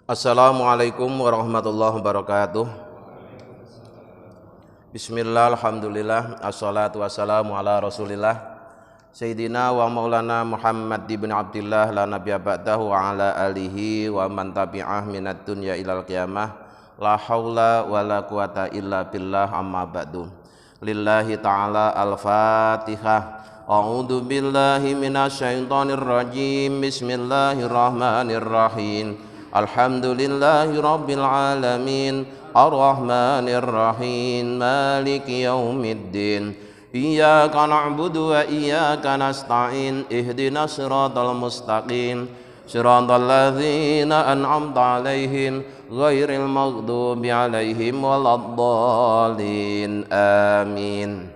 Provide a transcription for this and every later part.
Assalamualaikum warahmatullahi wabarakatuh. Bismillah, alhamdulillah, assalatu wassalamu ala rasulillah Sayyidina wa maulana Muhammad ibn Abdillah la nabiyya ba'dahu wa ala alihi wa man tabi'ah minad dunya ilal qiyamah. La haula wa la quwata illa billah, amma ba'du. Lillahi ta'ala al-fatihah. A'udzu billahi minasyaitonir rajim. Bismillahirrahmanirrahim. Alhamdulillahi rabbil alamin, ar-rahmanir rahim, maliki yaumiddin. Iyyaka na'budu wa iyyaka nasta'in. Ihdinas siratal mustaqim, siratal ladzina an'amta 'alaihim ghairil maghdubi 'alaihim waladdallin. Amin.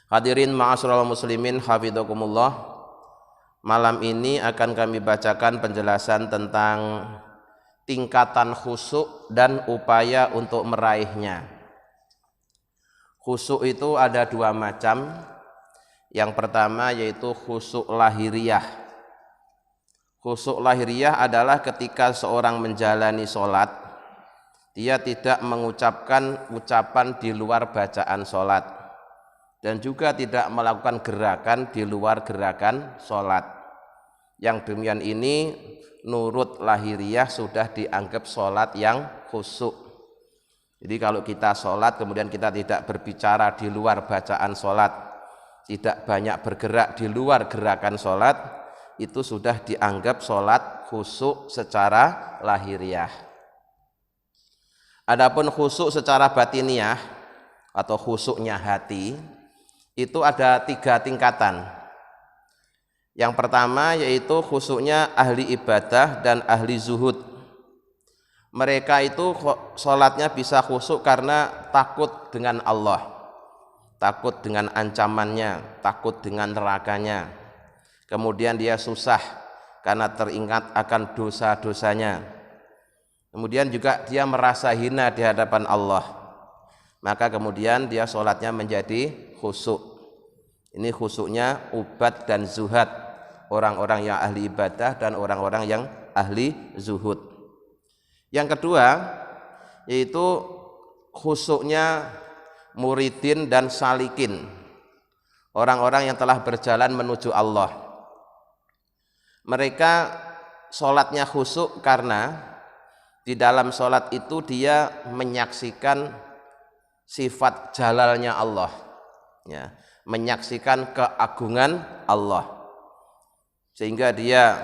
Hadirin ma'asyiral muslimin hafizakumullah. Malam ini akan kami bacakan penjelasan tentang tingkatan khusyuk dan upaya untuk meraihnya. Khusyuk itu ada dua macam. Yang pertama yaitu khusyuk lahiriah. Khusyuk lahiriah adalah ketika seorang menjalani sholat, dia tidak mengucapkan ucapan di luar bacaan sholat, dan juga tidak melakukan gerakan di luar gerakan sholat. Yang demikian ini nurut lahiriah sudah dianggap sholat yang khusyuk. Jadi kalau kita sholat kemudian kita tidak berbicara di luar bacaan sholat, tidak banyak bergerak di luar gerakan sholat, itu sudah dianggap sholat khusyuk secara lahiriah. Adapun khusyuk secara batiniah atau khusyuknya hati, itu ada tiga tingkatan. Yang pertama yaitu khusyuknya ahli ibadah dan ahli zuhud. Mereka itu sholatnya bisa khusyuk karena takut dengan Allah, takut dengan ancamannya, takut dengan nerakanya. Kemudian dia susah karena teringat akan dosa-dosanya. Kemudian juga dia merasa hina di hadapan Allah, maka kemudian dia sholatnya menjadi khusyuk. Ini khusyuknya ubad dan zuhad, orang-orang yang ahli ibadah dan orang-orang yang ahli zuhud. Yang kedua yaitu khusyuknya muridin dan salikin, orang-orang yang telah berjalan menuju Allah. Mereka sholatnya khusyuk karena di dalam sholat itu dia menyaksikan sifat jalalnya Allah, ya, menyaksikan keagungan Allah, sehingga dia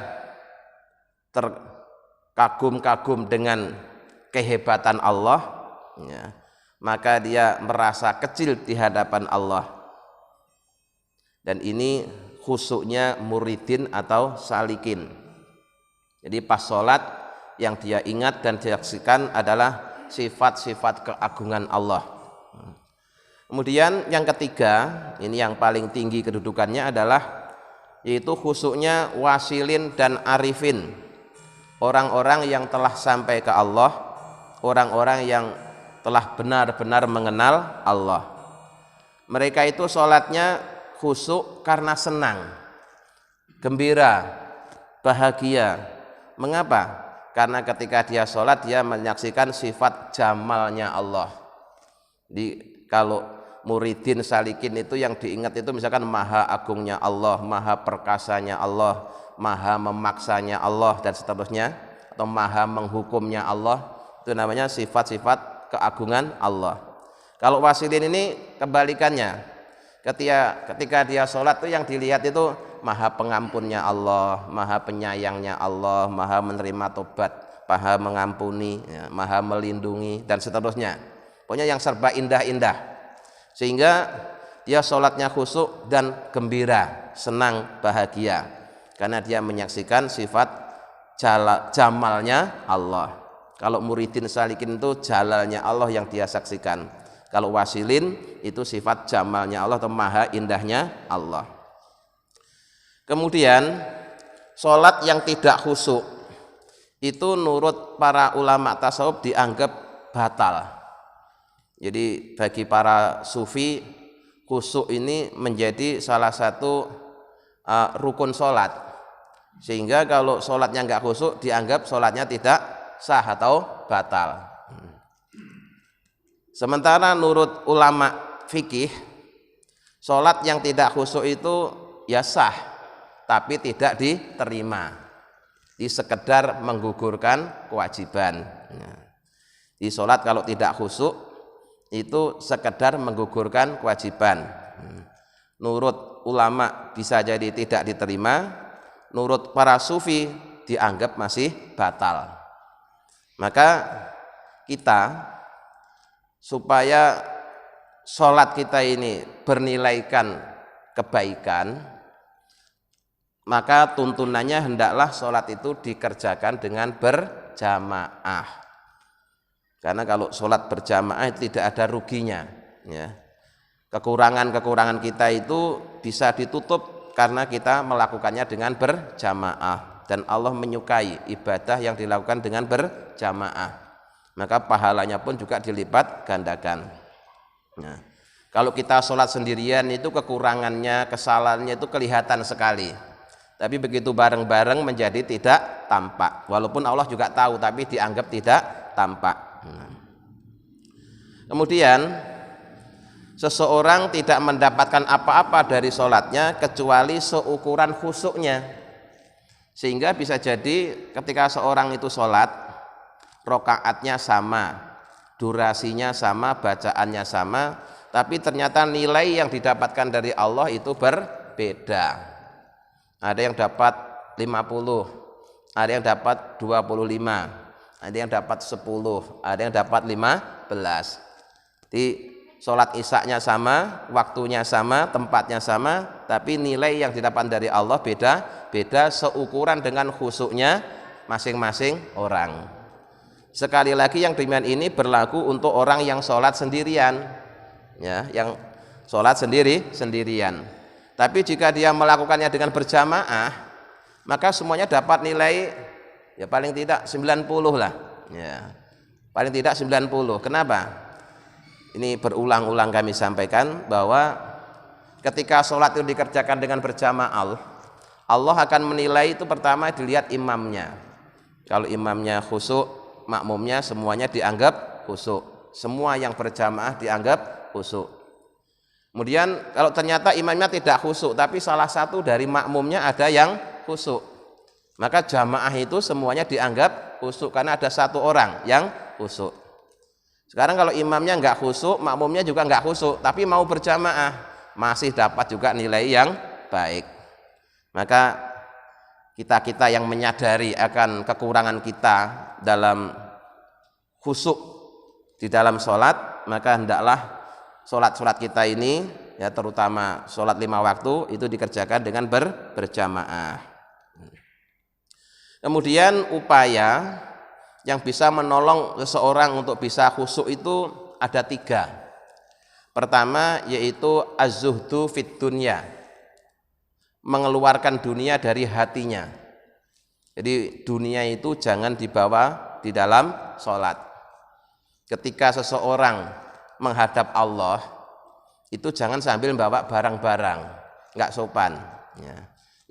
terkagum-kagum dengan kehebatan Allah, ya, maka dia merasa kecil di hadapan Allah. Dan ini khusyuknya muridin atau salikin. Jadi pas sholat yang dia ingat dan disaksikan adalah sifat-sifat keagungan Allah. Kemudian yang ketiga, ini yang paling tinggi kedudukannya adalah yaitu khusyuknya wasilin dan arifin, orang-orang yang telah sampai ke Allah, orang-orang yang telah benar-benar mengenal Allah. Mereka itu sholatnya khusyuk karena senang, gembira, bahagia. Mengapa? Karena ketika dia sholat dia menyaksikan sifat jamalnya Allah. Kalau muridin salikin itu yang diingat itu misalkan maha agungnya Allah, maha perkasanya Allah, maha memaksanya Allah dan seterusnya, atau maha menghukumnya Allah, itu namanya sifat-sifat keagungan Allah. Kalau wasilin ini kebalikannya, ketika dia sholat itu yang dilihat itu maha pengampunnya Allah, maha penyayangnya Allah, maha menerima tobat, maha mengampuni, ya, maha melindungi dan seterusnya. Pokoknya yang serba indah-indah, sehingga dia sholatnya khusyuk dan gembira, senang, bahagia, karena dia menyaksikan sifat jamalnya Allah. Kalau muridin salikin itu jalalnya Allah yang dia saksikan. Kalau wasilin itu sifat jamalnya Allah atau maha indahnya Allah. Kemudian sholat yang tidak khusyuk itu menurut para ulama tasawuf dianggap batal. Jadi bagi para sufi, khusyuk ini menjadi salah satu rukun sholat. Sehingga kalau sholatnya nggak khusyuk dianggap sholatnya tidak sah atau batal. Sementara menurut ulama fikih, sholat yang tidak khusyuk itu ya sah, tapi tidak diterima. Di sekedar menggugurkan kewajiban. Di sholat kalau tidak khusyuk itu sekedar menggugurkan kewajiban. Nurut ulama bisa jadi tidak diterima, nurut para sufi dianggap masih batal. Maka kita supaya sholat kita ini bernilaikan kebaikan, maka tuntunannya hendaklah sholat itu dikerjakan dengan berjamaah. Karena kalau sholat berjamaah tidak ada ruginya, ya. Kekurangan-kekurangan kita itu bisa ditutup karena kita melakukannya dengan berjamaah, dan Allah menyukai ibadah yang dilakukan dengan berjamaah. Maka pahalanya pun juga dilipat gandakan. Nah, kalau kita sholat sendirian itu kekurangannya, kesalahannya itu kelihatan sekali. Tapi begitu bareng-bareng menjadi tidak tampak. Walaupun Allah juga tahu, tapi dianggap tidak tampak. Kemudian seseorang tidak mendapatkan apa-apa dari sholatnya kecuali seukuran khusyuknya. Sehingga bisa jadi ketika seorang itu sholat, rokaatnya sama, durasinya sama, bacaannya sama, tapi ternyata nilai yang didapatkan dari Allah itu berbeda. Ada yang dapat 50, ada yang dapat 25, ada yang dapat 10, ada yang dapat 15. Di sholat isya-nya sama, waktunya sama, tempatnya sama, tapi nilai yang didapat dari Allah beda seukuran dengan khusyuknya masing-masing orang. Sekali lagi yang demikian ini berlaku untuk orang yang sholat sendirian, ya, yang sholat sendirian. Tapi jika dia melakukannya dengan berjamaah, maka semuanya dapat nilai ya paling tidak 90 lah, ya, paling tidak 90. Kenapa? Ini berulang-ulang kami sampaikan bahwa ketika sholat itu dikerjakan dengan berjamaah, Allah akan menilai itu pertama dilihat imamnya. Kalau imamnya khusyuk, makmumnya semuanya dianggap khusyuk. Semua yang berjamaah dianggap khusyuk. Kemudian kalau ternyata imamnya tidak khusyuk, tapi salah satu dari makmumnya ada yang khusyuk, maka jamaah itu semuanya dianggap khusyuk karena ada satu orang yang khusyuk. Sekarang kalau imamnya enggak khusyuk, makmumnya juga enggak khusyuk, tapi mau berjamaah, masih dapat juga nilai yang baik. Maka kita yang menyadari akan kekurangan kita dalam khusyuk di dalam sholat, maka hendaklah sholat kita ini, ya terutama sholat 5 waktu itu dikerjakan dengan berjamaah. Kemudian upaya yang bisa menolong seseorang untuk bisa khusyuk itu ada 3. Pertama yaitu az-zuhdu fid dunya, mengeluarkan dunia dari hatinya. Jadi dunia itu jangan dibawa di dalam sholat. Ketika seseorang menghadap Allah, itu jangan sambil bawa barang-barang, nggak sopan. Ya.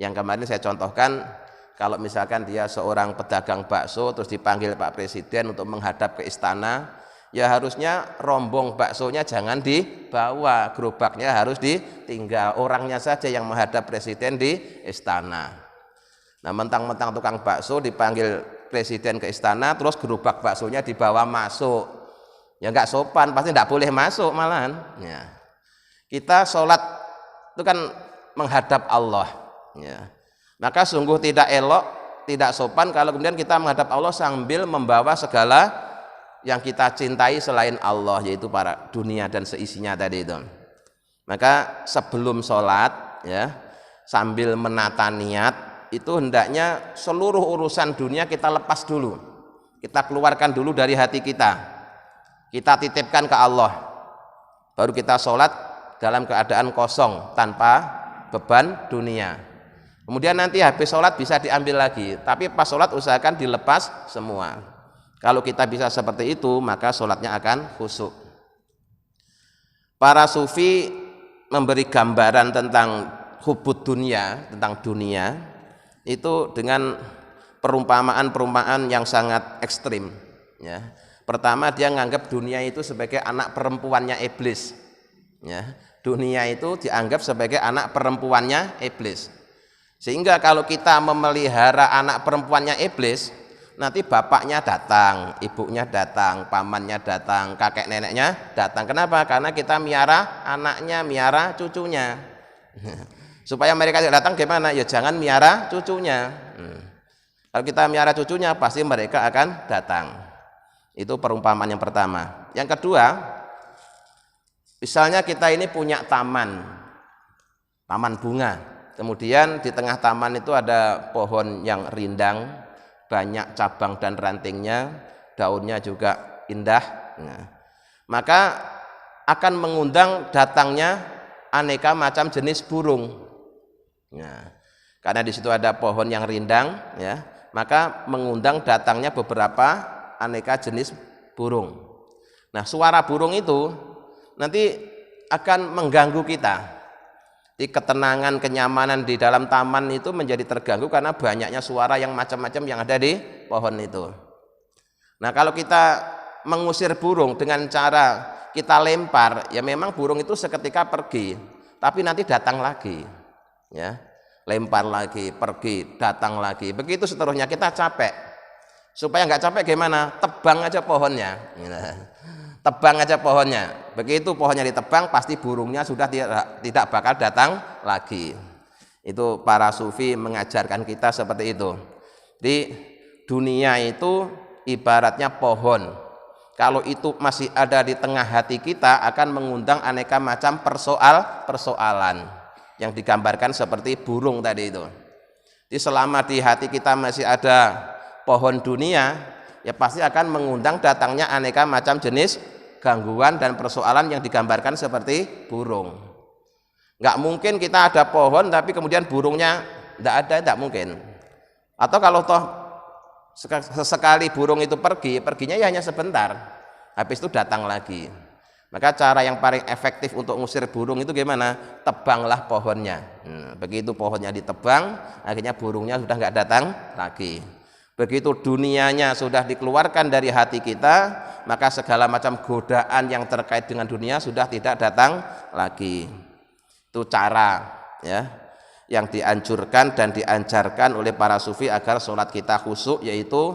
Yang kemarin saya contohkan, kalau misalkan dia seorang pedagang bakso terus dipanggil Pak Presiden untuk menghadap ke istana, ya harusnya rombong baksonya jangan dibawa, gerobaknya harus ditinggal, orangnya saja yang menghadap presiden di istana. Nah, mentang-mentang tukang bakso dipanggil presiden ke istana terus gerobak baksonya dibawa masuk, ya nggak sopan, pasti nggak boleh masuk malahan. Ya. Kita sholat itu kan menghadap Allah, ya. Maka sungguh tidak elok, tidak sopan kalau kemudian kita menghadap Allah sambil membawa segala yang kita cintai selain Allah, yaitu para dunia dan seisinya tadi itu. Maka sebelum sholat, ya, sambil menata niat, itu hendaknya seluruh urusan dunia kita lepas dulu, kita keluarkan dulu dari hati kita titipkan ke Allah, baru kita sholat dalam keadaan kosong tanpa beban dunia. Kemudian nanti habis sholat bisa diambil lagi, tapi pas sholat usahakan dilepas semua. Kalau kita bisa seperti itu, maka sholatnya akan khusyuk. Para sufi memberi gambaran tentang hubud dunia, tentang dunia, itu dengan perumpamaan-perumpamaan yang sangat ekstrim. Ya. Pertama, dia menganggap dunia itu sebagai anak perempuannya iblis. Ya. Dunia itu dianggap sebagai anak perempuannya iblis. Sehingga kalau kita memelihara anak perempuannya iblis, nanti bapaknya datang, ibunya datang, pamannya datang, kakek neneknya datang. Kenapa? Karena kita miara anaknya, miara cucunya. Supaya mereka tidak datang gimana? Ya jangan miara cucunya. Kalau kita miara cucunya, pasti mereka akan datang. Itu perumpamaan yang pertama. Yang kedua, misalnya kita ini punya taman bunga. Kemudian di tengah taman itu ada pohon yang rindang, banyak cabang dan rantingnya, daunnya juga indah. Nah, maka akan mengundang datangnya aneka macam jenis burung. Nah, karena di situ ada pohon yang rindang, ya, maka mengundang datangnya beberapa aneka jenis burung. Nah, suara burung itu nanti akan mengganggu kita. Di ketenangan, kenyamanan di dalam taman itu menjadi terganggu karena banyaknya suara yang macam-macam yang ada di pohon itu. Nah, kalau kita mengusir burung dengan cara kita lempar, ya memang burung itu seketika pergi, tapi nanti datang lagi. Ya, lempar lagi, pergi, datang lagi. Begitu seterusnya, kita capek. Supaya nggak capek gimana? Tebang aja pohonnya. Tebang aja pohonnya. Begitu pohonnya ditebang, pasti burungnya sudah tidak bakal datang lagi. Itu para sufi mengajarkan kita seperti itu. Di dunia itu ibaratnya pohon. Kalau itu masih ada di tengah hati kita, akan mengundang aneka macam persoalan yang digambarkan seperti burung tadi itu. Jadi selama di hati kita masih ada pohon dunia, ya pasti akan mengundang datangnya aneka macam jenis gangguan dan persoalan yang digambarkan seperti burung. Nggak mungkin kita ada pohon tapi kemudian burungnya nggak ada, nggak mungkin. Atau kalau toh sesekali burung itu perginya ya hanya sebentar, habis itu datang lagi. Maka cara yang paling efektif untuk mengusir burung itu gimana? Tebanglah pohonnya. Begitu pohonnya ditebang, akhirnya burungnya sudah nggak datang lagi. Begitu dunianya sudah dikeluarkan dari hati kita, maka segala macam godaan yang terkait dengan dunia sudah tidak datang lagi. Itu cara, ya, yang dianjurkan dan diajarkan oleh para sufi agar sholat kita khusyuk, yaitu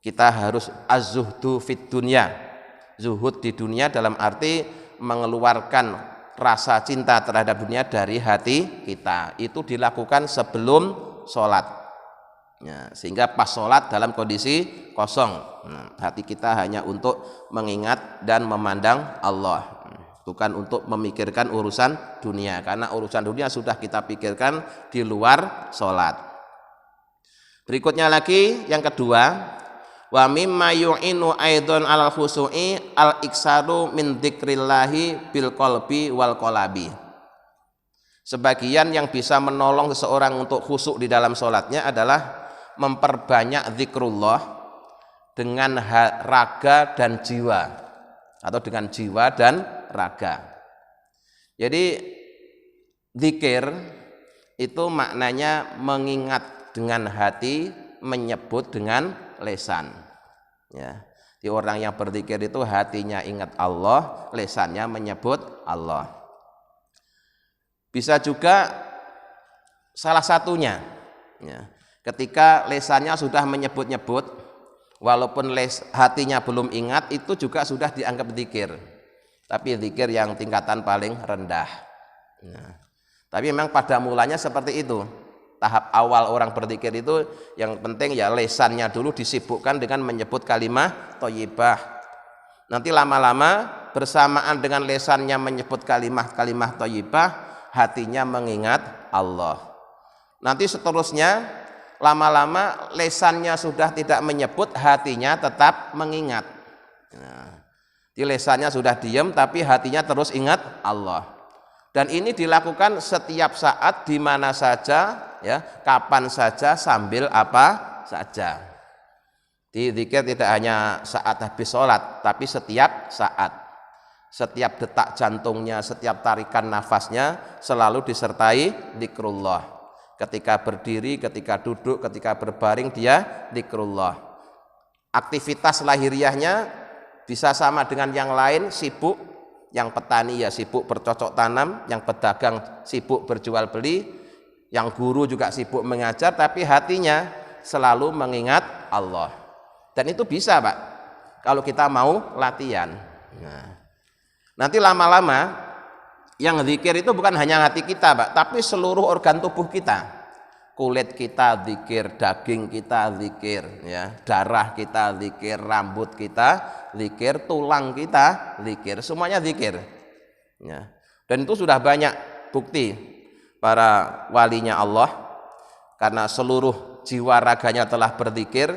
kita harus az-zuhdu fid dunya. Zuhud di dunia dalam arti mengeluarkan rasa cinta terhadap dunia dari hati kita. Itu dilakukan sebelum sholat. Ya, sehingga pas sholat dalam kondisi kosong, hati kita hanya untuk mengingat dan memandang Allah, bukan untuk memikirkan urusan dunia, karena urusan dunia sudah kita pikirkan di luar sholat. Berikutnya lagi yang kedua, wa mimma yu'inu aidon alal khusu'i al iksaru min dzikrillahi bil qalbi wal qalabi. Sebagian yang bisa menolong seseorang untuk khusyuk di dalam sholatnya adalah memperbanyak zikrullah dengan raga dan jiwa, atau dengan jiwa dan raga. Jadi zikir itu maknanya mengingat dengan hati, menyebut dengan lesan. Ya, di orang yang berzikir itu hatinya ingat Allah, lesannya menyebut Allah. Bisa juga salah satunya, ya, ketika lesannya sudah menyebut-nyebut, walaupun hatinya belum ingat, itu juga sudah dianggap zikir. Tapi zikir yang tingkatan paling rendah. Nah, tapi memang pada mulanya seperti itu. Tahap awal orang berzikir itu yang penting ya lesannya dulu disibukkan dengan menyebut kalimah thayyibah. Nanti lama-lama bersamaan dengan lesannya menyebut kalimah thayyibah, hatinya mengingat Allah. Nanti seterusnya lama-lama lesannya sudah tidak menyebut, hatinya tetap mengingat. Nah, di lesannya sudah diam tapi hatinya terus ingat Allah. Dan ini dilakukan setiap saat, di mana saja, ya, kapan saja, sambil apa saja. Di zikir tidak hanya saat habis sholat, tapi setiap saat, setiap detak jantungnya, setiap tarikan nafasnya selalu disertai zikrullah. Ketika berdiri, ketika duduk, ketika berbaring dia zikrullah. Aktivitas lahiriahnya bisa sama dengan yang lain, sibuk. Yang petani ya sibuk bercocok tanam, yang pedagang sibuk berjual beli, yang guru juga sibuk mengajar, tapi hatinya selalu mengingat Allah. Dan itu bisa Pak, kalau kita mau latihan. Nah, nanti lama-lama yang zikir itu bukan hanya hati kita Pak, tapi seluruh organ tubuh kita. Kulit kita zikir, daging kita zikir, ya, darah kita zikir, rambut kita zikir, tulang kita zikir, semuanya zikir. Ya. Dan itu sudah banyak bukti para walinya Allah, karena seluruh jiwa raganya telah berzikir.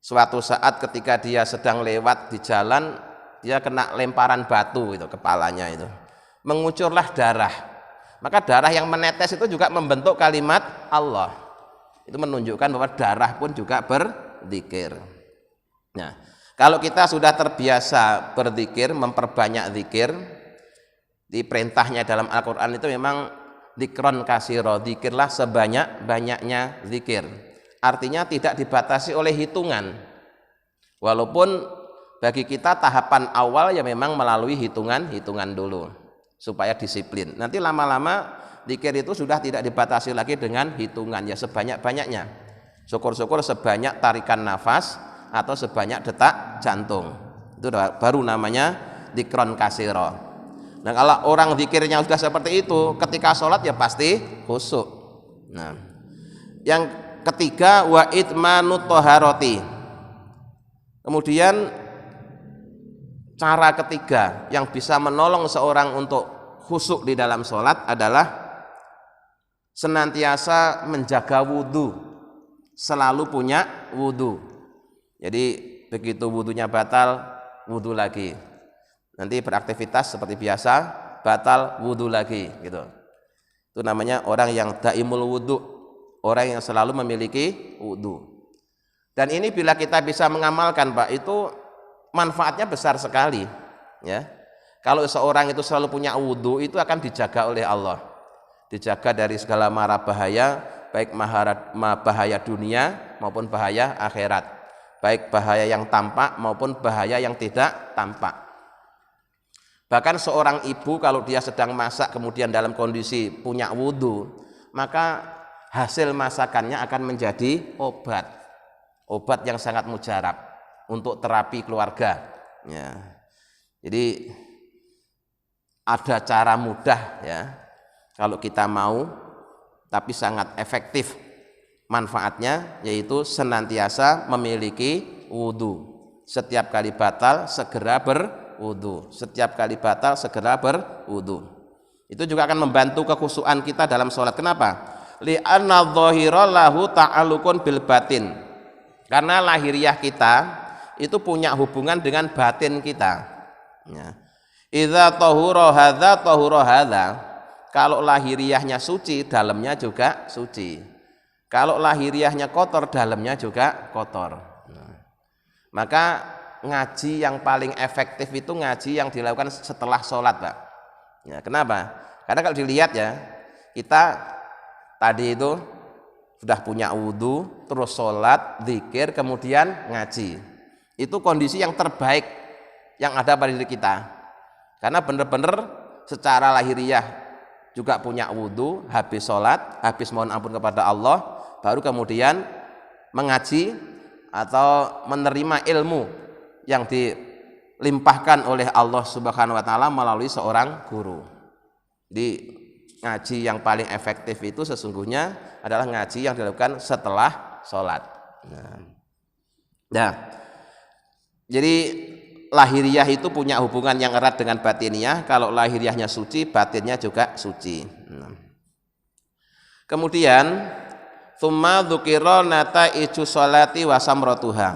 Suatu saat ketika dia sedang lewat di jalan, dia kena lemparan batu itu kepalanya itu, mengucurlah darah. Maka darah yang menetes itu juga membentuk kalimat Allah. Itu menunjukkan bahwa darah pun juga berzikir. Nah, kalau kita sudah terbiasa berzikir, memperbanyak zikir, di perintahnya dalam Al-Quran itu memang zikron kasiro, zikirlah sebanyak-banyaknya zikir. Artinya tidak dibatasi oleh hitungan. Walaupun bagi kita tahapan awal ya memang melalui hitungan dulu supaya disiplin. Nanti lama-lama zikir itu sudah tidak dibatasi lagi dengan hitungan, ya sebanyak-banyaknya. Syukur-syukur sebanyak tarikan nafas atau sebanyak detak jantung. Itu baru namanya zikron kasiro. Nah, kalau orang zikirnya sudah seperti itu, ketika sholat ya pasti khusyuk. Nah, yang ketiga wa itmanut thaharati. Kemudian cara ketiga yang bisa menolong seorang untuk khusyuk di dalam sholat adalah senantiasa menjaga wudhu, selalu punya wudhu. Jadi begitu wudhunya batal, wudhu lagi. Nanti beraktivitas seperti biasa, batal, wudhu lagi, gitu. Itu namanya orang yang daimul wudhu, orang yang selalu memiliki wudhu. Dan ini bila kita bisa mengamalkan Pak, itu manfaatnya besar sekali, ya. Kalau seorang itu selalu punya wudhu, itu akan dijaga oleh Allah, dijaga dari segala mara bahaya, baik bahaya dunia maupun bahaya akhirat, baik bahaya yang tampak maupun bahaya yang tidak tampak. Bahkan seorang ibu kalau dia sedang masak kemudian dalam kondisi punya wudhu, maka hasil masakannya akan menjadi obat yang sangat mujarab untuk terapi keluarga, ya. Jadi ada cara mudah, ya, kalau kita mau, tapi sangat efektif manfaatnya, yaitu senantiasa memiliki wudhu. Setiap kali batal segera berwudhu, setiap kali batal segera berwudhu. Itu juga akan membantu kekhusyuan kita dalam sholat. Kenapa? Li'anna dhahira lahu ta'alluqun bil batin. Karena lahiriah kita itu punya hubungan dengan batin kita, ya. Idza tahura hadza tahura hadza. Kalau lahiriahnya suci, dalamnya juga suci. Kalau lahiriahnya kotor, dalamnya juga kotor. Nah, maka ngaji yang paling efektif itu ngaji yang dilakukan setelah sholat Pak, ya. Kenapa? Karena kalau dilihat ya, kita tadi itu sudah punya wudhu, terus sholat, zikir, kemudian ngaji. Itu kondisi yang terbaik yang ada pada diri kita, karena benar-benar secara lahiriah juga punya wudhu, habis sholat, habis mohon ampun kepada Allah, baru kemudian mengaji atau menerima ilmu yang dilimpahkan oleh Allah Subhanahu wa Ta'ala melalui seorang guru. Jadi ngaji yang paling efektif itu sesungguhnya adalah ngaji yang dilakukan setelah sholat. Nah, jadi lahiriah itu punya hubungan yang erat dengan batiniah. Kalau lahiriahnya suci, batinnya juga suci. Kemudian tsumma dzukira nataiju sholati wa samratuha.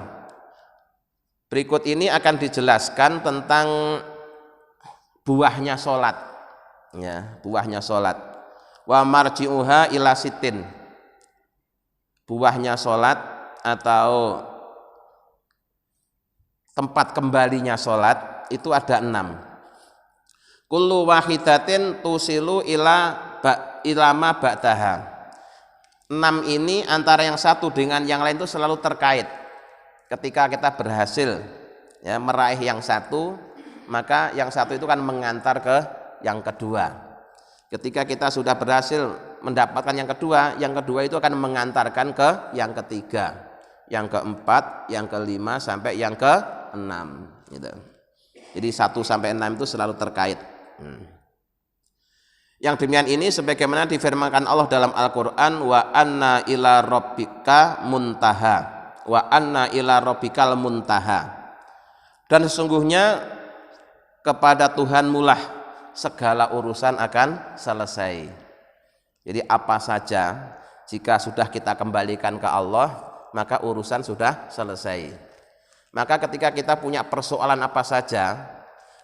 Berikut ini akan dijelaskan tentang buahnya sholat, ya, buahnya sholat. Wa marji'uha ila sitin. Buahnya sholat atau tempat kembalinya sholat itu ada 6. Kullu wahidatin tusilu ilama ba'daha. 6 ini antara yang satu dengan yang lain itu selalu terkait. Ketika kita berhasil ya meraih yang satu, maka yang satu itu kan mengantar ke yang kedua. Ketika kita sudah berhasil mendapatkan yang kedua itu akan mengantarkan ke yang ketiga, yang keempat, yang kelima sampai yang keenam gitu. Jadi 1 sampai 6 itu selalu terkait. Yang demikian ini sebagaimana difirmankan Allah dalam Al-Qur'an, wa anna ila rabbika muntaha, wa anna ila rabbikal muntaha. Dan sesungguhnya kepada Tuhanmu lah segala urusan akan selesai. Jadi apa saja jika sudah kita kembalikan ke Allah, maka urusan sudah selesai. Maka ketika kita punya persoalan apa saja,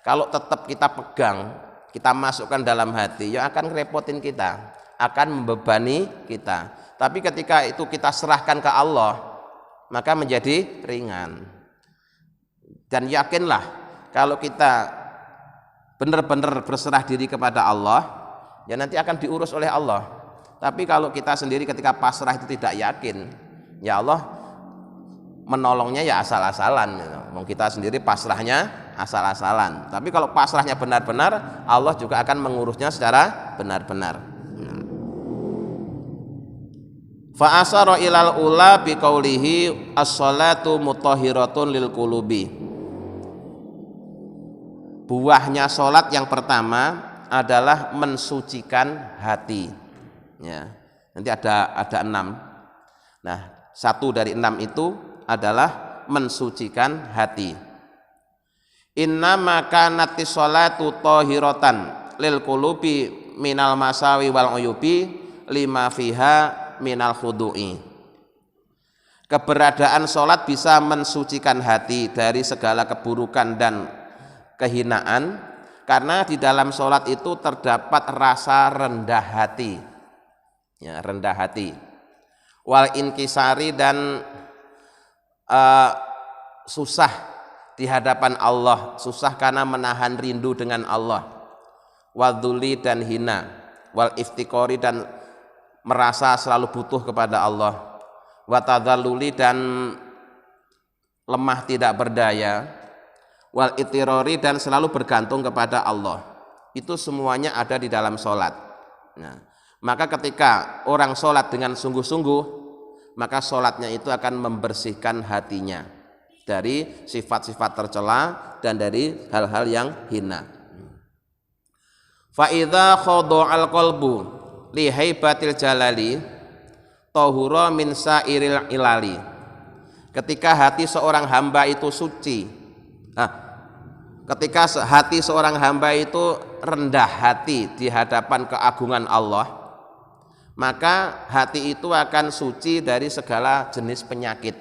kalau tetap kita pegang, kita masukkan dalam hati, ya akan ngerepotin kita, akan membebani kita. Tapi ketika itu kita serahkan ke Allah, maka menjadi ringan. Dan yakinlah kalau kita benar-benar berserah diri kepada Allah, ya nanti akan diurus oleh Allah. Tapi kalau kita sendiri ketika pasrah itu tidak yakin, ya Allah menolongnya ya asal-asalan gitu. Kita sendiri pasrahnya asal-asalan. Tapi kalau pasrahnya benar-benar, Allah juga akan mengurusnya secara benar-benar. Fa asara ilal ula biqaulihi as-salatu mutahhiratun lil qulubi. Buahnya salat yang pertama adalah mensucikan hati. Ya. Nanti ada 6. Nah, 1 dari 6 itu adalah mensucikan hati. Inna maka nati sholatu tahiratan lil qulubi minal masawi wal uyubi lima fiha minal khudu'i. Keberadaan sholat bisa mensucikan hati dari segala keburukan dan kehinaan, karena di dalam sholat itu terdapat rasa rendah hati, ya, rendah hati, wal inkisari dan susah di hadapan Allah, susah karena menahan rindu dengan Allah, wadhuli dan hina, wal iftikori dan merasa selalu butuh kepada Allah, watadalluli dan lemah tidak berdaya, wal itirori dan selalu bergantung kepada Allah. Itu semuanya ada di dalam sholat. Nah, maka ketika orang sholat dengan sungguh-sungguh, maka sholatnya itu akan membersihkan hatinya dari sifat-sifat tercela dan dari hal-hal yang hina. Fa idza khada'al qalbu li haibatil jalali tahura min sairil ilali. Ketika hati seorang hamba itu suci, ketika hati seorang hamba itu rendah hati di hadapan keagungan Allah, maka hati itu akan suci dari segala jenis penyakit.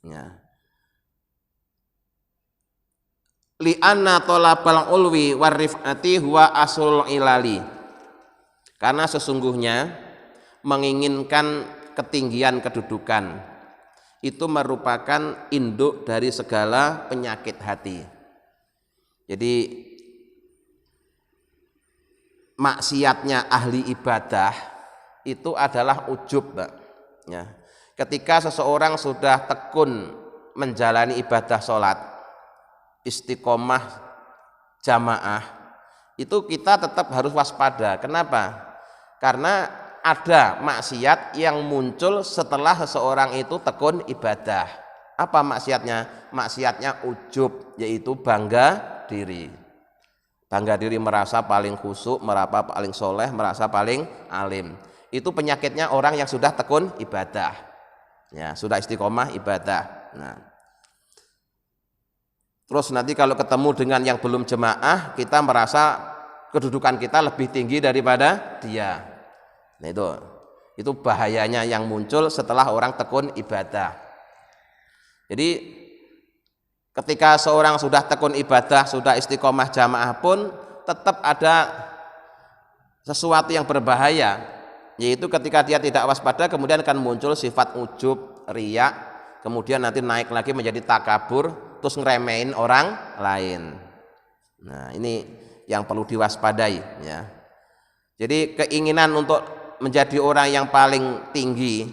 Ya. Li'anna tolabal ulwi warrif'ati huwa asul ilali. Karena sesungguhnya menginginkan ketinggian kedudukan itu merupakan induk dari segala penyakit hati. Jadi maksiatnya ahli ibadah itu adalah ujub, Mbak. Ya. Ketika seseorang sudah tekun menjalani ibadah sholat, istiqomah jamaah, itu kita tetap harus waspada. Kenapa? Karena ada maksiat yang muncul setelah seseorang itu tekun ibadah. Apa maksiatnya? Maksiatnya ujub, yaitu bangga diri. Bangga diri, merasa paling khusyuk, merasa paling soleh, merasa paling alim. Itu penyakitnya orang yang sudah tekun ibadah, ya, sudah istiqomah ibadah. Nah, terus nanti kalau ketemu dengan yang belum jemaah, kita merasa kedudukan kita lebih tinggi daripada dia. Nah, itu bahayanya yang muncul setelah orang tekun ibadah. Jadi ketika seorang sudah tekun ibadah, sudah istiqomah jamaah pun tetap ada sesuatu yang berbahaya, yaitu ketika dia tidak waspada kemudian akan muncul sifat ujub, riya, kemudian nanti naik lagi menjadi takabur, terus ngeremehin orang lain. Nah, ini yang perlu diwaspadai, ya. Jadi keinginan untuk menjadi orang yang paling tinggi,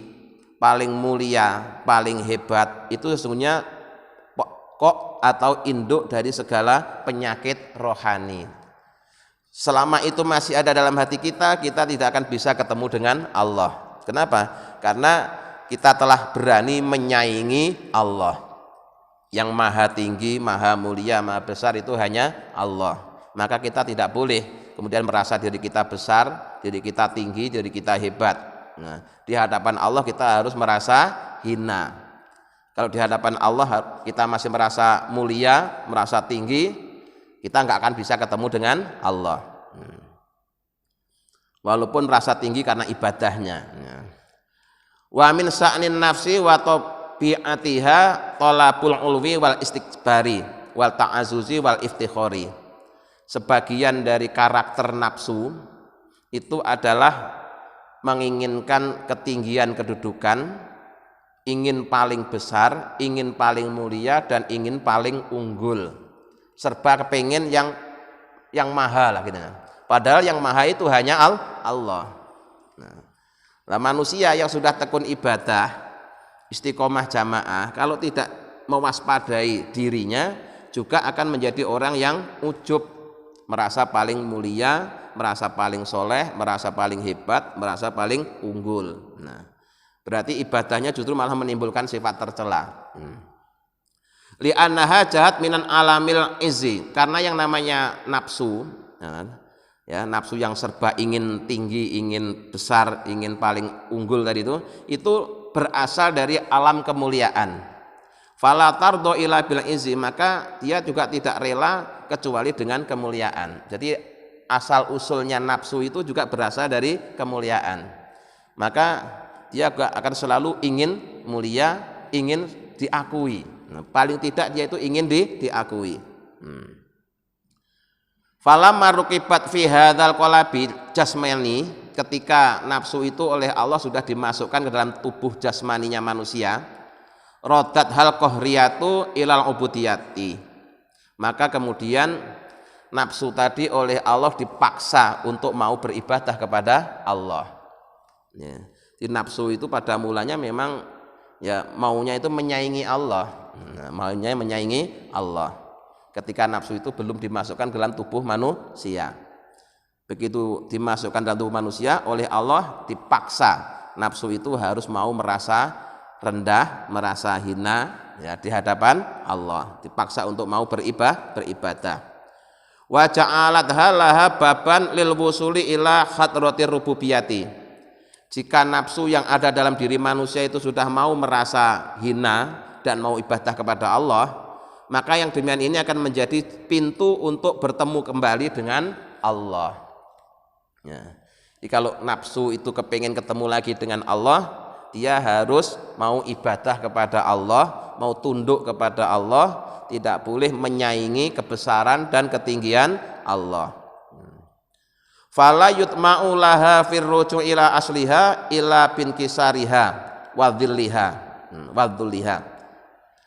paling mulia, paling hebat itu sesungguhnya pokok atau induk dari segala penyakit rohani. Selama itu masih ada dalam hati kita, kita tidak akan bisa ketemu dengan Allah. Kenapa? Karena kita telah berani menyaingi Allah. Yang maha tinggi, maha mulia, maha besar itu hanya Allah. Maka kita tidak boleh kemudian merasa diri kita besar, diri kita tinggi, diri kita hebat. Nah, di hadapan Allah kita harus merasa hina. Kalau di hadapan Allah kita masih merasa mulia, merasa tinggi, kita nggak akan bisa ketemu dengan Allah. Walaupun merasa tinggi karena ibadahnya. Wa min sa'nin nafsi wa tabi'atiha talabul ulwi wal istikbari wal ta'azuzi wal iftikhari. Sebagian dari karakter nafsu itu adalah menginginkan ketinggian kedudukan, ingin paling besar, ingin paling mulia, dan ingin paling unggul. Serba kepingin yang maha lah gitu. Padahal yang maha itu hanya Allah. Nah, manusia yang sudah tekun ibadah, istiqomah jamaah, kalau tidak mewaspadai dirinya, juga akan menjadi orang yang ujub, merasa paling mulia, merasa paling soleh, merasa paling hebat, merasa paling unggul. Nah, berarti ibadahnya justru malah menimbulkan sifat tercela. Li'annaha jahat minan alamil izzi, karena yang namanya nafsu, ya, nafsu yang serba ingin tinggi, ingin besar, ingin paling unggul tadi itu berasal dari alam kemuliaan. Fala tardo ila bil izzi, maka dia juga tidak rela kecuali dengan kemuliaan. Jadi asal usulnya nafsu itu juga berasal dari kemuliaan. Maka dia akan selalu ingin mulia, ingin diakui. Nah, paling tidak dia itu ingin diakui. Falamma ruqibat fi hadzal qalabi jasmani, ketika nafsu itu oleh Allah sudah dimasukkan ke dalam tubuh jasmaninya manusia, rodat hal qahriyatu ilal ubudiyati, maka kemudian nafsu tadi oleh Allah dipaksa untuk mau beribadah kepada Allah. Ya. Di nafsu itu pada mulanya memang ya maunya itu menyaingi Allah, maunya menyaingi Allah. Ketika nafsu itu belum dimasukkan ke dalam tubuh manusia, begitu dimasukkan dalam tubuh manusia oleh Allah dipaksa nafsu itu harus mau merasa rendah, merasa hina ya di hadapan Allah, dipaksa untuk mau beribadah. Wa ja'alat halaha baban lil wusuli ila hadratir rububiyati. Jika nafsu yang ada dalam diri manusia itu sudah mau merasa hina dan mau ibadah kepada Allah, maka yang demikian ini akan menjadi pintu untuk bertemu kembali dengan Allah. Ya. Jadi kalau nafsu itu kepingin ketemu lagi dengan Allah, dia harus mau ibadah kepada Allah, mau tunduk kepada Allah, tidak boleh menyaingi kebesaran dan ketinggian Allah. Fala yutma'u laha firruju ila asliha ila bin kisariha wa dhilliha.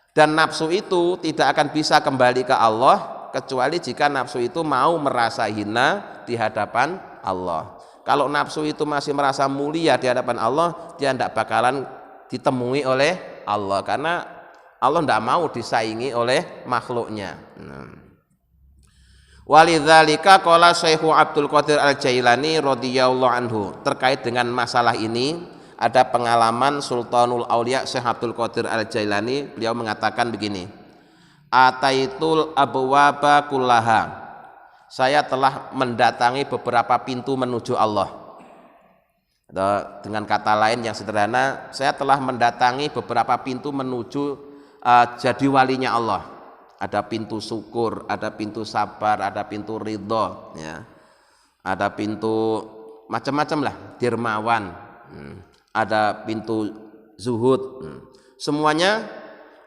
Dan nafsu itu tidak akan bisa kembali ke Allah kecuali jika nafsu itu mau merasa hina di hadapan Allah. Kalau nafsu itu masih merasa mulia di hadapan Allah, dia tidak bakalan ditemui oleh Allah, karena Allah tidak mau disaingi oleh makhluknya. Walidzalika qala Syekhu Abdul Qadir Al-Jailani radhiyallahu anhu, terkait dengan masalah ini ada pengalaman Sultanul Aulia Syekh Abdul Qadir Al-Jailani. Beliau mengatakan begini, ataitul abwaba kullaha, saya telah mendatangi beberapa pintu menuju Allah. Atau dengan kata lain yang sederhana, saya telah mendatangi beberapa pintu menuju jadi walinya Allah. Ada pintu syukur, ada pintu sabar, ada pintu ridho, ya. Ada pintu macam-macam lah, dermawan, ada pintu zuhud. Semuanya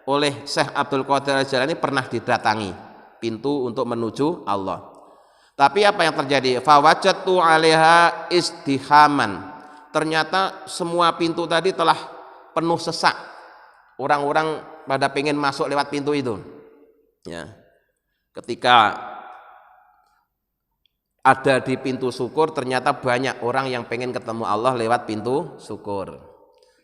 oleh Syekh Abdul Qadir Al-Jailani pernah didatangi pintu untuk menuju Allah. Tapi apa yang terjadi? Fawajatu 'alaiha istihaman. Ternyata semua pintu tadi telah penuh sesak. Orang-orang pada pengen masuk lewat pintu itu. Ya. Ketika ada di pintu syukur, ternyata banyak orang yang pengen ketemu Allah lewat pintu syukur.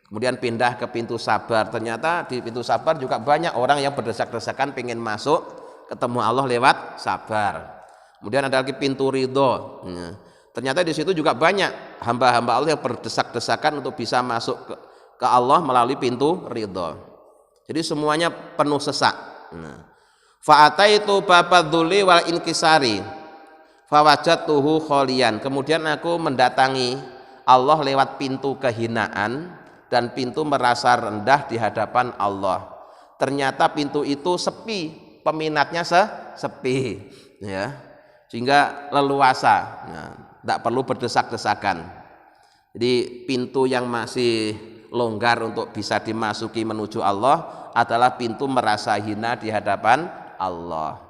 Kemudian pindah ke pintu sabar, ternyata di pintu sabar juga banyak orang yang berdesak-desakan pengen masuk ketemu Allah lewat sabar. Kemudian ada lagi pintu ridho. Ternyata di situ juga banyak hamba-hamba Allah yang berdesak-desakan untuk bisa masuk ke Allah melalui pintu ridho. Jadi semuanya penuh sesak. Fa'ataitu babadzuli wal inkisari fawajadtuhu kholian. Kemudian aku mendatangi Allah lewat pintu kehinaan dan pintu merasa rendah di hadapan Allah. Ternyata pintu itu sepi, peminatnya sepi, ya, sehingga leluasa, tidak perlu berdesak-desakan. Jadi pintu yang masih longgar untuk bisa dimasuki menuju Allah adalah pintu merasa hina di hadapan Allah,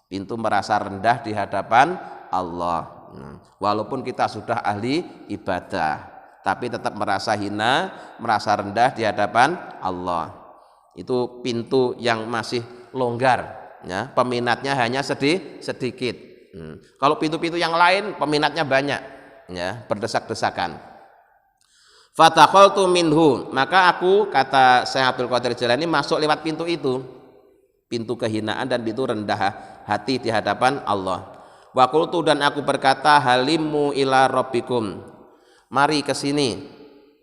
pintu merasa rendah di hadapan Allah. Walaupun kita sudah ahli ibadah, tapi tetap merasa hina, merasa rendah di hadapan Allah. Itu pintu yang masih longgar, ya, peminatnya hanya sedikit. Kalau pintu-pintu yang lain peminatnya banyak, ya, berdesak-desakan. Fatakhaltu minhu, maka aku, kata Syekh Abdul Qadir Jailani, masuk lewat pintu itu, pintu kehinaan dan pintu rendah hati di hadapan Allah. Wa qultu, dan aku berkata, halimmu ila rabbikum, mari ke sini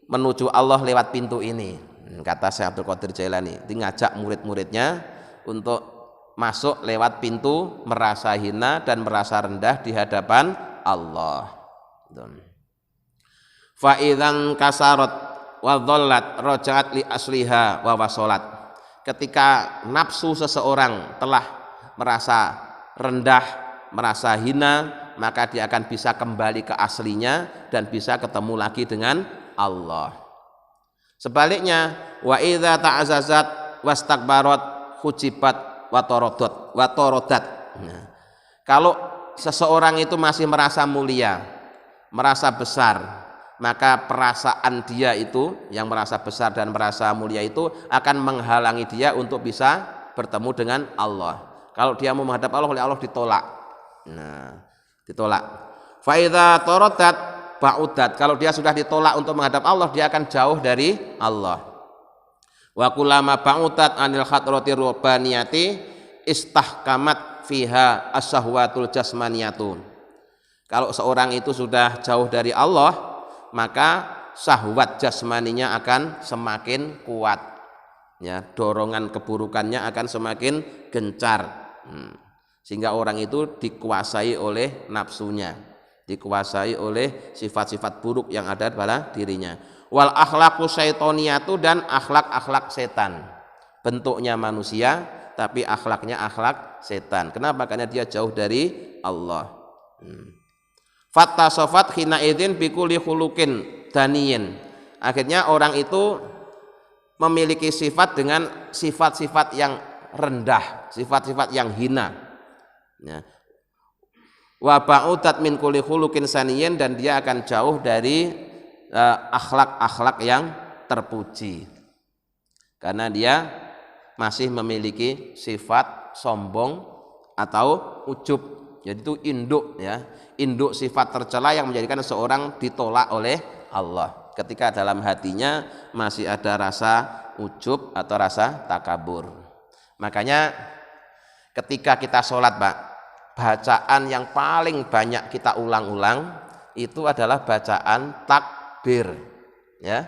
menuju Allah lewat pintu ini, kata Syekh Abdul Qadir Jailani. Dia ngajak murid-muridnya untuk masuk lewat pintu merasa hina dan merasa rendah di hadapan Allah. Fa idzan kasarat wa dhallat raja'at li asliha wa wasalat. Ketika nafsu seseorang telah merasa rendah, merasa hina, maka dia akan bisa kembali ke aslinya dan bisa ketemu lagi dengan Allah. Sebaliknya, wa idza ta'azzazat wastakbarat hujibat wa taradat. Kalau seseorang itu masih merasa mulia, merasa besar, maka perasaan dia itu yang merasa besar dan merasa mulia itu akan menghalangi dia untuk bisa bertemu dengan Allah. Kalau dia mau menghadap Allah, oleh Allah ditolak. Ditolak. Fa idza taradat ba'udat, kalau dia sudah ditolak untuk menghadap Allah, dia akan jauh dari Allah. Wa kullama ba'udat anil khadratir rabbaniyati istahkamat fiha as-sahwatul jasmaniyatu. Kalau seorang itu sudah jauh dari Allah, maka syahwat jasmaninya akan semakin kuat, ya, dorongan keburukannya akan semakin gencar, sehingga orang itu dikuasai oleh nafsunya, dikuasai oleh sifat-sifat buruk yang ada pada dirinya. Wal akhlaqu syaitoniyatu, dan akhlak-akhlak setan, bentuknya manusia tapi akhlaknya akhlak setan. Kenapa? Karena dia jauh dari Allah. Fattasofat hina idzin bikulli khuluqin daniyin. Akhirnya orang itu memiliki sifat dengan sifat-sifat yang rendah, sifat-sifat yang hina, ya. Wa ba'udat min kulli khuluqin saniyin, dan dia akan jauh dari akhlak-akhlak yang terpuji, karena dia masih memiliki sifat sombong atau ujub. Jadi itu induk, ya, induk sifat tercela yang menjadikan seorang ditolak oleh Allah, ketika dalam hatinya masih ada rasa ujub atau rasa takabur. Makanya ketika kita sholat, Pak, bacaan yang paling banyak kita ulang-ulang itu adalah bacaan takbir, ya.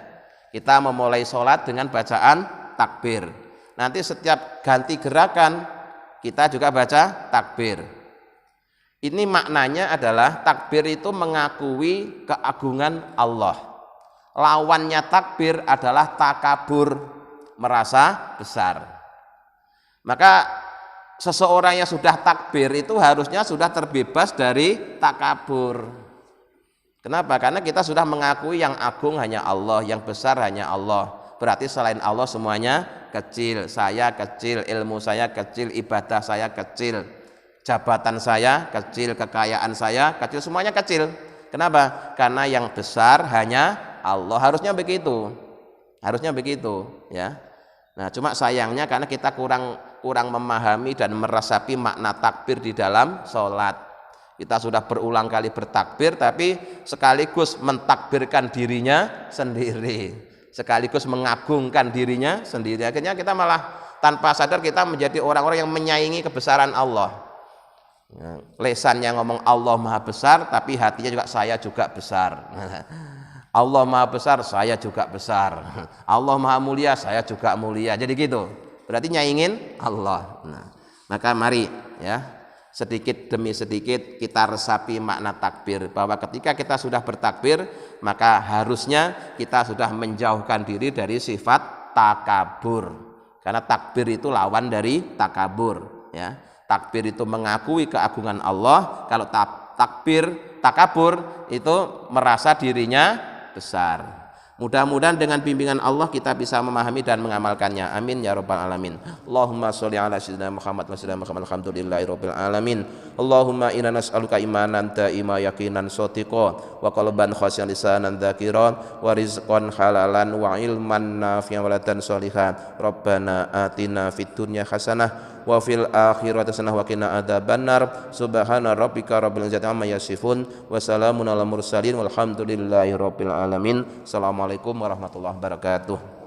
Kita memulai sholat dengan bacaan takbir. Nanti setiap ganti gerakan kita juga baca takbir. Ini maknanya adalah takbir itu mengakui keagungan Allah. Lawannya takbir adalah takabur, merasa besar. Maka seseorang yang sudah takbir itu harusnya sudah terbebas dari takabur. Kenapa? Karena kita sudah mengakui yang agung hanya Allah, yang besar hanya Allah. Berarti selain Allah semuanya kecil. Saya kecil, ilmu saya kecil, ibadah saya kecil, jabatan saya kecil, kekayaan saya kecil, semuanya kecil. Kenapa? Karena yang besar hanya Allah. Harusnya begitu. Harusnya begitu, ya. Nah, cuma sayangnya karena kita kurang memahami dan meresapi makna takbir di dalam sholat. Kita sudah berulang kali bertakbir tapi sekaligus mentakbirkan dirinya sendiri, sekaligus mengagungkan dirinya sendiri. Akhirnya kita malah tanpa sadar kita menjadi orang-orang yang menyaingi kebesaran Allah. Lesannya ngomong Allah Maha Besar tapi hatinya juga saya juga besar. Allah Maha Besar, saya juga besar. Allah Maha Mulia, saya juga mulia. Jadi gitu. Berarti nyaingin Allah. Nah, maka mari ya, sedikit demi sedikit kita resapi makna takbir, bahwa ketika kita sudah bertakbir maka harusnya kita sudah menjauhkan diri dari sifat takabur, karena takbir itu lawan dari takabur ya. Takbir itu mengakui keagungan Allah, kalau takabur itu merasa dirinya besar. Mudah-mudahan dengan bimbingan Allah kita bisa memahami dan mengamalkannya. Amin ya rabbal alamin. Allahumma sholli ala sayyidina Muhammad wa sallam alhamdulillahi rabbil alamin. Allahumma inna nas'aluka imanan da'ima yaqinan shadiqa wa qalban khashiyan lisanan dzakiran wa rizqan halalan wa ilman nafi'an wa ladan sholihan. Rabbana atina fid dunya hasanah wa fil akhirati hasanah wa qina adzabannar. Subhana rabbika rabbil izzati amma yasifun wa salamun alal mursalin walhamdulillahi rabbil alamin. Assalamualaikum warahmatullahi wabarakatuh.